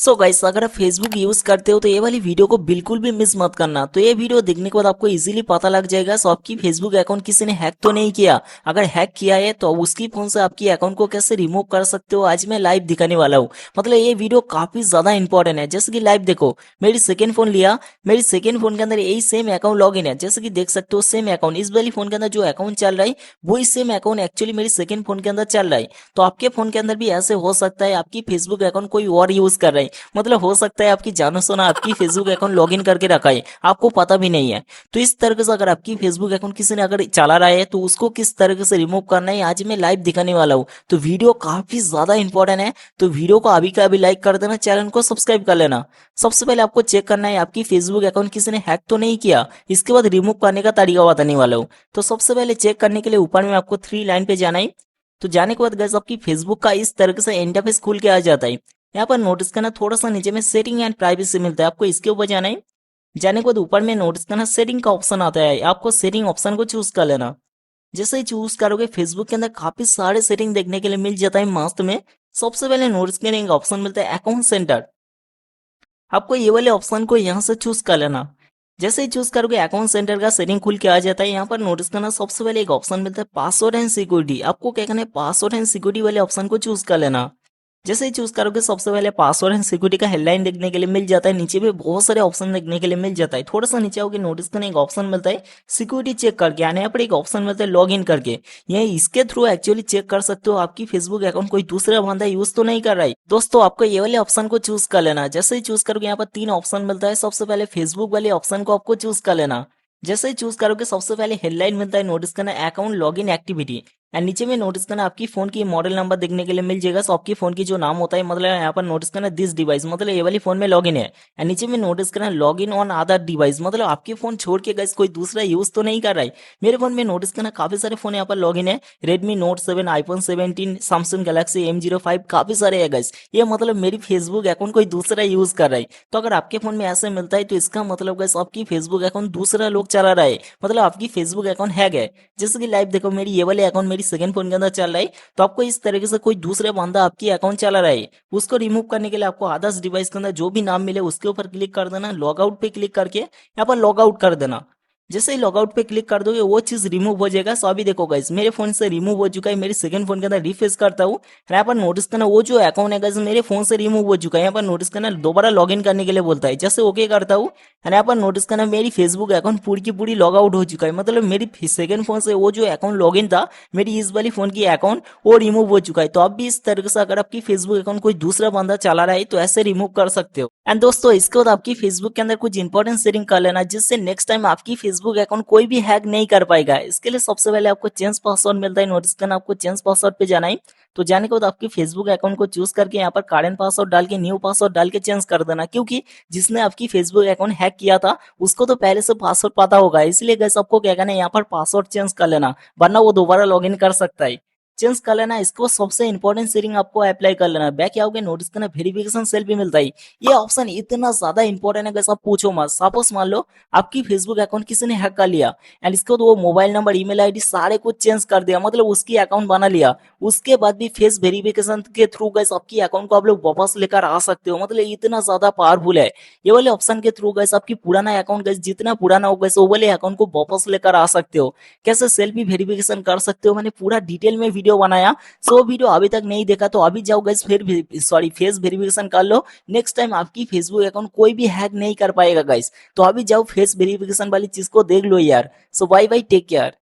So guys, अगर आप Facebook use करते हो तो ये वाली वीडियो को बिल्कुल भी मिस मत करना। तो ये वीडियो देखने के बाद आपको इजीली पता लग जाएगा सो आपकी फेसबुक अकाउंट किसी ने हैक तो नहीं किया। अगर हैक किया है तो उसकी फोन से आपकी अकाउंट को कैसे रिमूव कर सकते हो आज मैं लाइव दिखाने वाला हूँ। मतलब ये वीडियो काफी ज्यादा इंपॉर्टेंट है। जैसे कि लाइव देखो, मेरी सेकेंड फोन लिया, मेरी सेकेंड फोन के अंदर यही सेम अकाउंट लॉग इन है। जैसे कि देख सकते हो सेम अकाउंट इस वाली फोन के अंदर जो अकाउंट चल रहा है वही सेम अकाउंट एक्चुअली मेरी सेकेंड फोन के अंदर चल रहा है। तो आपके फोन के अंदर भी ऐसे हो सकता है आपकी फेसबुक अकाउंट कोई और यूज कर रहा है। मतलब हो सकता है आपकी जानो सुना आपकी फेसबुक अकाउंट लॉगिन करके रखा है, आपको पता भी नहीं है। तो इस तरीके से अगर आपकी फेसबुक अकाउंट किसी ने अगर चला रहा है तो उसको किस तरीके से रिमूव करना है आज मैं लाइव दिखाने वाला हूँ। तो वीडियो काफी ज्यादा इंपॉर्टेंट है। तो वीडियो को अभी का अभी लाइक कर देना, चैनल को सब्सक्राइब कर लेना। सबसे पहले आपको चेक करना है आपकी फेसबुक अकाउंट किसी ने हैक तो नहीं किया। इसके बाद रिमूव करने का तरीका बताने वाला हूँ। तो सबसे पहले चेक करने के लिए ऊपर में आपको थ्री लाइन पे जाना है। तो जाने के बाद गाइस आपकी फेसबुक का इस तरीके से इंटरफेस खुल के आ जाता है। यहाँ पर नोटिस करना थोड़ा सा नीचे में सेटिंग एंड प्राइवेसी मिलता है, आपको इसके ऊपर जाना है। जाने के बाद ऊपर में नोटिस करना सेटिंग का ऑप्शन आता है, आपको सेटिंग ऑप्शन को चूज कर लेना। जैसे ही चूज करोगे फेसबुक के अंदर काफी सारे सेटिंग देखने के लिए मिल जाता है मस्त में। सबसे पहले नोटिस करने का ऑप्शन मिलता है अकाउंट सेंटर, आपको ये वाले ऑप्शन को यहाँ से चूज कर लेना। जैसे ही चूज करोगे अकाउंट सेंटर का सेटिंग खुल के आ जाता है। यहाँ पर नोटिस करना सबसे पहले एक ऑप्शन मिलता है पासवर्ड एंड सिक्योरिटी, आपको क्या करना है पासवर्ड एंड सिक्योरिटी वाले ऑप्शन को चूज कर लेना। जैसे ही चूज करोगे सबसे पहले पासवर्ड एंड सिक्योरिटी का हेडलाइन देखने के लिए मिल जाता है, नीचे भी बहुत सारे ऑप्शन देखने के लिए मिल जाता है। थोड़ा सा नीचे आओगे नोटिस करने एक ऑप्शन मिलता है सिक्योरिटी चेक करके, आने यहाँ पर एक ऑप्शन मिलता है लॉग इन करके। ये इसके थ्रू एक्चुअली चेक कर सकते हो आपकी फेसबुक अकाउंट कोई दूसरा बंदा यूज तो नहीं कर रहा है। दोस्तों आपको ये वाले ऑप्शन को चूज कर लेना। जैसे ही चूज करोगे यहाँ पर तीन ऑप्शन मिलता है, सबसे पहले फेसबुक वाले ऑप्शन को आपको चूज कर लेना। जैसे ही चूज करोगे सबसे पहले हेडलाइन मिलता है नोटिस करना account log in activity, and नीचे में नोटिस करना आपकी फोन की मॉडल नंबर देखने के लिए मिल जाएगा। सो आपकी फोन की जो नाम होता है मतलब यहाँ पर नोटिस करना दिस डिवाइस, मतलब ये वाली फोन में लॉगिन है। एंड नीचे में नोटिस करना लॉगिन ऑन अदर डिवाइस, मतलब आपके फोन छोड़ के गैस कोई दूसरा यूज तो नहीं कर रहा है। मेरे फोन में नोटिस करना काफी सारे फोन यहाँ पर लॉगिन है, Redmi note 7, iPhone 17, Samsung Galaxy M05, काफी सारे है गैस। ये मतलब मेरी फेसबुक अकाउंट कोई दूसरा यूज कर रहा है। तो अगर आपके फोन में ऐसे मिलता है तो इसका मतलब गैस आपकी फेसबुक अकाउंट दूसरा लोग चला रहा है, मतलब आपकी फेसबुक अकाउंट हैक है। जैसे कि लाइव देखो मेरी ये वाले अकाउंट मेरी सेकंड फोन के अंदर चल रहा है। तो आपको इस तरीके से कोई दूसरा बंदा आपकी अकाउंट चला रहा है उसको रिमूव करने के लिए आपको अदर्स डिवाइस के अंदर जो भी नाम मिले उसके ऊपर क्लिक कर देना, लॉग आउट पे क्लिक करके यहाँ पर लॉग आउट कर देना। जैसे ही लॉग आउट पे क्लिक कर दोगे वो चीज रिमूव हो जाएगा। सो अभी देखो गाइस मेरे फोन से रिमूव हो चुका है, मेरे सेकंड फोन के अंदर रिफ्रेश करता हूँ, यहाँ पर नोटिस करना वो जो अकाउंट है गाइस मेरे फोन से रिमूव हो चुका है। यहाँ पर नोटिस करना दोबारा लॉगिन करने के लिए बोलता है, जैसे ओके करता हूँ यहाँ पर नोटिस करना मेरी फेसबुक अकाउंट पूरी की पूरी लॉग आउट हो चुका है। मतलब मेरी सेकंड फोन से वो जो अकाउंट लॉगिन था मेरी इस वाली फोन की अकाउंट वो रिमूव हो चुका है। तो आप भी इस तरीके से अगर आपकी फेसबुक अकाउंट कोई दूसरा बंदा चला रहा है तो ऐसे रिमूव कर सकते हो। एंड दोस्तों इसके बाद आपकी फेसबुक के अंदर कुछ इंपॉर्टेंट सेटिंग कर लेना जिससे नेक्स्ट टाइम आपकी फेसबुक अकाउंट कोई भी हैक नहीं कर पाएगा। इसके लिए सबसे पहले आपको चेंज पासवर्ड मिलता है, नोटिस करना आपको चेंज पासवर्ड पे जाना है। तो जाने के बाद आपकी फेसबुक अकाउंट को चूज करके यहाँ पर करंट पासवर्ड डाल के न्यू पासवर्ड डाल के चेंज कर देना, क्योंकि जिसने आपकी फेसबुक अकाउंट हैक किया था उसको तो पहले से पासवर्ड पता होगा। इसलिए गैस आपको क्या करना है यहाँ पर पासवर्ड चेंज कर लेना, वरना वो दोबारा लॉगिन कर सकता है। चेंज कर लेना। इसको सबसे इंपॉर्टेंट सेटिंग आपको अप्लाई कर लेना। बैक आओगे नोटिस करना वेरिफिकेशन सेल भी मिलता है। ये ऑप्शन इतना ज्यादा इंपॉर्टेंट है कि आप पूछो मत। सपोज मान लो आपकी फेसबुक अकाउंट किसी ने हैक कर लिया एंड इसको तो वो मोबाइल नंबर ईमेल आईडी सारे कुछ चेंज कर दिया, मतलब उसकी अकाउंट बना लिया, उसके बाद भी फेस वेरिफिकेशन के थ्रू गैस आपकी अकाउंट को आप लोग वापस लेकर आ सकते हो। मतलब इतना ज्यादा पावरफुल है। ये वाले ऑप्शन के थ्रू गैस आपकी पुराना अकाउंट गैस जितना पुराना हो गैस वो वाले अकाउंट को वापस लेकर आ सकते हो। कैसे सेल्फी वेरिफिकेशन कर सकते हो मैंने पूरा डिटेल में वीडियो बनाया। सो वीडियो अभी तक नहीं देखा तो अभी जाओ गैस फिर सॉरी फेस वेरिफिकेशन कर लो। नेक्स्ट टाइम आपकी फेसबुक अकाउंट कोई भी हैक नहीं कर पाएगा गाइस। तो अभी जाओ फेस वेरिफिकेशन वाली चीज को देख लो यार। सो बाय बाय, टेक केयर।